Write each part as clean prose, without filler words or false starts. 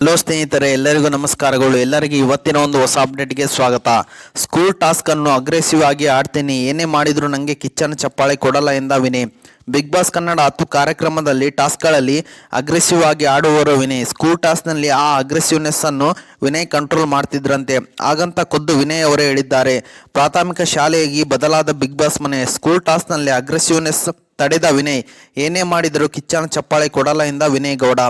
Hello ಸ್ನೇಹಿತರೆ, ಎಲ್ಲರಿಗೂ ನಮಸ್ಕಾರಗಳು. ಎಲ್ಲರಿಗೂ ಇವತ್ತಿನ ಒಂದು ಹೊಸ ಅಪ್ಡೇಟ್ಗೆ ಸ್ವಾಗತ. ಸ್ಕೂಲ್ ಟಾಸ್ಕ್ ಅನ್ನು ಅಗ್ರೆಸಿವ್ ಆಗಿ ಆಡ್ತೀನಿ, ಏನೇ ಮಾಡಿದ್ರು ನನಗೆ ಕಿಚ್ಚನ ಚಪ್ಪಾಳೆ ಕೊಡಲ್ಲ ಎಂದ ವಿನಯ್. ಬಿಗ್ ಬಾಸ್ ಕನ್ನಡ 10 ಕಾರ್ಯಕ್ರಮದಲ್ಲಿ ಟಾಸ್ಕ್ಗಳಲ್ಲಿ ಅಗ್ರೆಸಿವ್ ಆಗಿ ಆಡುವವರು ವಿನಯ್. ಸ್ಕೂಲ್ ಟಾಸ್ಕ್ನಲ್ಲಿ ಆ ಅಗ್ರೆಸಿವ್ನೆಸ್ ಅನ್ನು ವಿನಯ್ ಕಂಟ್ರೋಲ್ ಮಾಡ್ತಿದ್ರಂತೆ, ಹಾಗಂತ ಖುದ್ದು ವಿನಯ್ ಅವರೇ ಹೇಳಿದ್ದಾರೆ. ಪ್ರಾಥಮಿಕ ಶಾಲೆಯಾಗಿ ಬದಲಾದ ಬಿಗ್ ಬಾಸ್ ಮನೆ. ಸ್ಕೂಲ್ ಟಾಸ್ಕ್ನಲ್ಲಿ ಅಗ್ರೆಸಿವ್ನೆಸ್ ತಡೆದ ವಿನಯ್, ಏನೇ ಮಾಡಿದರೂ ಕಿಚ್ಚನ ಚಪ್ಪಾಳೆ ಕೊಡಲ್ಲ ಎಂದ ವಿನಯ್ ಗೌಡ.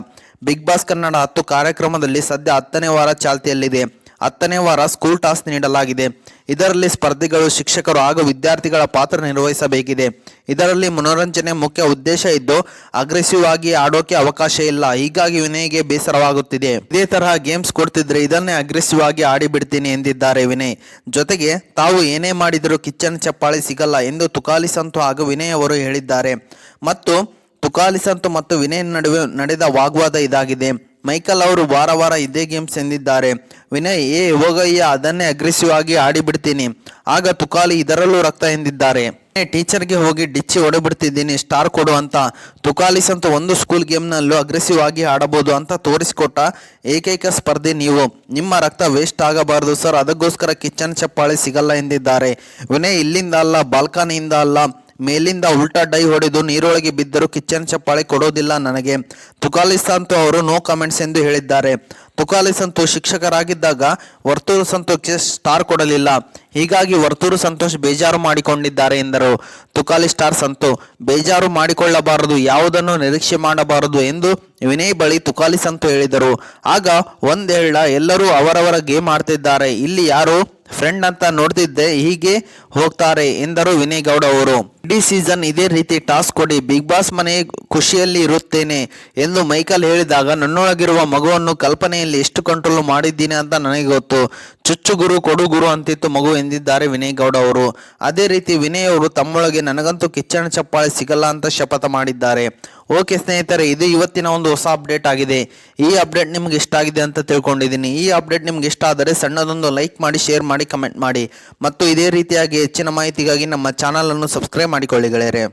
ಬಿಗ್ ಬಾಸ್ ಕನ್ನಡ 10 ಕಾರ್ಯಕ್ರಮದಲ್ಲಿ ಸದ್ಯ 10ನೇ ವಾರ ಚಾಲ್ತಿಯಲ್ಲಿದೆ. 10ನೇ ವಾರ ಸ್ಕೂಲ್ ಟಾಸ್ಕ್ ನೀಡಲಾಗಿದೆ. ಇದರಲ್ಲಿ ಸ್ಪರ್ಧಿಗಳು, ಶಿಕ್ಷಕರು ಹಾಗೂ ವಿದ್ಯಾರ್ಥಿಗಳ ಪಾತ್ರ ನಿರ್ವಹಿಸಬೇಕಿದೆ. ಇದರಲ್ಲಿ ಮನೋರಂಜನೆ ಮುಖ್ಯ ಉದ್ದೇಶ ಇದ್ದು ಅಗ್ರೆಸಿವ್ ಆಗಿ ಆಡೋಕೆ ಅವಕಾಶ ಇಲ್ಲ. ಹೀಗಾಗಿ ವಿನಯ್ಗೆ ಬೇಸರವಾಗುತ್ತಿದೆ. ಇದೇ ತರಹ ಗೇಮ್ಸ್ ಕೊಡ್ತಿದ್ರೆ ಇದನ್ನೇ ಅಗ್ರೆಸಿವ್ ಆಗಿ ಆಡಿಬಿಡ್ತೀನಿ ಎಂದಿದ್ದಾರೆ ವಿನಯ್. ಜೊತೆಗೆ ತಾವು ಏನೇ ಮಾಡಿದರೂ ಕಿಚ್ಚನ ಚಪ್ಪಾಳೆ ಸಿಗಲ್ಲ ಎಂದು ತುಕಾಲಿ ಸಂತು ಹಾಗೂ ವಿನಯ್ ಅವರು ಹೇಳಿದ್ದಾರೆ. ಮತ್ತು ತುಕಾಲಿ ಸಂತು ಮತ್ತು ವಿನಯ್ ನಡುವೆ ನಡೆದ ವಾಗ್ವಾದ ಇದಾಗಿದೆ. ಮೈಕಲ್ ಅವರು ವಾರ ವಾರ ಇದೇ ಗೇಮ್ಸ್ ಎಂದಿದ್ದಾರೆ. ವಿನಯ್ ಹೋಗಯ್ಯ, ಅದನ್ನೇ ಅಗ್ರೆಸಿವ್ ಆಗಿ ಆಡಿಬಿಡ್ತೀನಿ. ಆಗ ತುಕಾಲಿ ಇದರಲ್ಲೂ ರಕ್ತ ಎಂದಿದ್ದಾರೆ. ಟೀಚರ್ಗೆ ಹೋಗಿ ಡಿಚ್ಚಿ ಹೊಡೆಬಿಡ್ತಿದ್ದೀನಿ, ಸ್ಟಾರ್ ಕೊಡು ಅಂತ. ತುಕಾಲಿ ಸಂತು ಒಂದು ಸ್ಕೂಲ್ ಗೇಮ್ನಲ್ಲೂ ಅಗ್ರೆಸಿವ್ ಆಗಿ ಆಡಬಹುದು ಅಂತ ತೋರಿಸಿಕೊಟ್ಟ ಏಕೈಕ ಸ್ಪರ್ಧಿ ನೀವು. ನಿಮ್ಮ ರಕ್ತ ವೇಸ್ಟ್ ಆಗಬಾರದು ಸರ್, ಅದಕ್ಕೋಸ್ಕರ ಕಿಚ್ಚನ್ ಚಪ್ಪಾಳೆ ಸಿಗಲ್ಲ ಎಂದಿದ್ದಾರೆ. ವಿನಯ್ ಇಲ್ಲಿಂದ ಅಲ್ಲ, ಬಾಲ್ಕನಿಯಿಂದ ಅಲ್ಲ, ಮೇಲಿಂದ ಉಲ್ಟಾ ಡೈ ಹೊಡೆದು ನೀರೊಳಗೆ ಬಿದ್ದರೂ ಕಿಚ್ಚನ್ ಚಪ್ಪಾಳೆ ಕೊಡೋದಿಲ್ಲ ನನಗೆ. ತುಕಾಲಿ ಸಂತು ಅವರು ನೋ ಕಮೆಂಟ್ಸ್ ಎಂದು ಹೇಳಿದ್ದಾರೆ. ತುಕಾಲಿ ಸಂತು ಶಿಕ್ಷಕರಾಗಿದ್ದಾಗ ವರ್ತೂರು ಸಂತೋಷ್ಗೆ ಸ್ಟಾರ್ ಕೊಡಲಿಲ್ಲ, ಹೀಗಾಗಿ ವರ್ತೂರು ಸಂತೋಷ್ ಬೇಜಾರು ಮಾಡಿಕೊಂಡಿದ್ದಾರೆ ಎಂದರು. ತುಕಾಲಿ ಸ್ಟಾರ್ ಸಂತು ಬೇಜಾರು ಮಾಡಿಕೊಳ್ಳಬಾರದು, ಯಾವುದನ್ನು ನಿರೀಕ್ಷೆ ಮಾಡಬಾರದು ಎಂದು ವಿನಯ್ ಬಳಿ ತುಕಾಲಿ ಸಂತು ಹೇಳಿದರು. ಆಗ ಒಂದೇಳ ಎಲ್ಲರೂ ಅವರವರ ಗೇಮ್ ಆಡ್ತಿದ್ದಾರೆ, ಇಲ್ಲಿ ಯಾರು ಫ್ರೆಂಡ್ ಅಂತ ನೋಡ್ತಿದ್ದೆ, ಹೀಗೆ ಹೋಗ್ತಾರೆ ಎಂದರು ವಿನಯ್ ಗೌಡ ಅವರು. ಇಡೀ ಸೀಸನ್ ಇದೇ ರೀತಿ ಟಾಸ್ಕ್ ಕೊಡಿ, ಬಿಗ್ ಬಾಸ್ ಮನೆ ಖುಷಿಯಲ್ಲಿ ಇರುತ್ತೇನೆ ಎಂದು ಮೈಕಲ್ ಹೇಳಿದಾಗ ನನ್ನೊಳಗಿರುವ ಮಗುವನ್ನು ಕಲ್ಪನೆಯಲ್ಲಿ ಎಷ್ಟು ಕಂಟ್ರೋಲ್ ಮಾಡಿದ್ದೀನಿ ಅಂತ ನನಗೆ ಗೊತ್ತು. ಚುಚ್ಚು ಗುರು ಕೊಡು ಗುರು ಅಂತಿತ್ತು ಮಗು ಎಂದಿದ್ದಾರೆ ವಿನಯ್ ಗೌಡ ಅವರು. ಅದೇ ರೀತಿ ವಿನಯ್ ಅವರು ತಮ್ಮೊಳಗೆ ನನಗಂತೂ ಕಿಚ್ಚನ ಚಪ್ಪಾಳೆ ಸಿಗಲ್ಲ ಅಂತ ಶಪಥ ಮಾಡಿದ್ದಾರೆ. ಓಕೆ ಸ್ನೇಹಿತರೆ, ಇದು ಇವತ್ತಿನ ಒಂದು ಹೊಸ ಅಪ್ಡೇಟ್ ಆಗಿದೆ. ಈ ಅಪ್ಡೇಟ್ ನಿಮ್ಗೆ ಇಷ್ಟ ಆಗಿದೆ ಅಂತ ತಿಳ್ಕೊಂಡಿದ್ದೀನಿ. ಈ ಅಪ್ಡೇಟ್ ನಿಮ್ಗೆ ಇಷ್ಟ ಆದರೆ ಸಣ್ಣದೊಂದು ಲೈಕ್ ಮಾಡಿ, ಶೇರ್ ಮಾಡಿ, ಕಮೆಂಟ್ ಮಾಡಿ ಮತ್ತು ಇದೇ ರೀತಿಯಾಗಿ ಹೆಚ್ಚಿನ ಮಾಹಿತಿಗಾಗಿ ನಮ್ಮ ಚಾನಲನ್ನು ಸಬ್ಸ್ಕ್ರೈಬ್ ಮಾಡಿಕೊಳ್ಳಿ ಗೆಳೆಯರೆ.